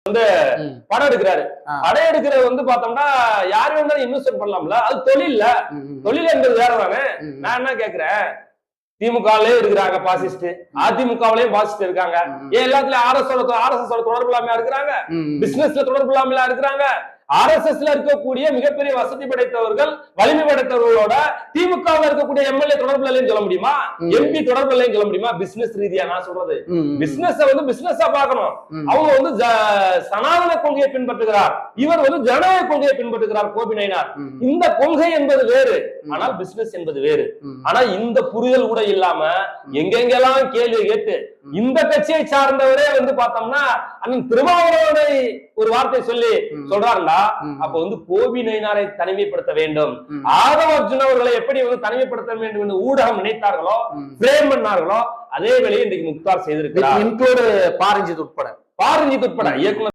வந்து படம் எடுக்கிறாரு. படம் எடுக்கிறது வந்து பார்த்தோம்னா யார் வேணாலும் இன்வெஸ்ட் பண்ணலாம்ல. அது தொழில் என்பது வேற தானே. நான் என்ன கேக்குறேன், திமுகலயே இருக்கிறாங்க பாசிஸ்ட், அதிமுகவிலயும் பாசிஸ்ட் இருக்காங்க. ஏன் எல்லாத்துலயும் ஆர்எஸ்எஸ் தொடர்பு இல்லாம இருக்கிறாங்க, பிசினஸ்ல தொடர்பு இல்லாம இருக்கிறாங்க. ஆர்எஸ்எஸ்ல இருக்கக்கூடிய மிகப்பெரிய வசதி படைத்தவர்கள், வலிமை படைத்தவர்களோட திமுகவில் இருக்கக்கூடிய எம்எல்ஏ தொடர்பு இல்லைன்னு சொல்ல முடியுமா? எம்பி தொடர்பு இல்லைன்னு சொல்ல முடியுமா? பிசினஸ் ரீதியா நான் சொல்றது, பிசினஸ் வந்து பிசினஸா பார்க்கணும். அவங்க வந்து சனாதன கொள்கையை பின்பற்றுகிறார், இவர் வந்து ஜனநாயக கொள்கையை பின்பற்றுகிறார் கோபி நயினார். இந்த கொள்கை என்பது வேறு, ஆனால் பிசினஸ் என்பது வேறு. ஆனா இந்த புரிதல் கூட இல்லாம எங்கெங்கெல்லாம் கேள்வி கேட்டு இந்த கட்சியை சார்ந்தவரே வந்து பார்த்தோம்னா அண்ணன் திருமாவளவனை ஒரு வார்த்தை சொல்லி சொல்றாங்களா, அப்ப வந்து கோபி நயினாரை தனிமைப்படுத்த வேண்டும், ஆதவ அர்ஜுன் அவர்களை எப்படி வந்து தனிமைப்படுத்த வேண்டும் என்று ஊடகம் நினைத்தார்களோ, பிரேம் பண்ணார்களோ, அதே வேளையை இன்றைக்கு முக்தார் செய்திருக்கிறார். இன்க்ளூட் பாரஞ்சித் உட்பட இயக்குனர்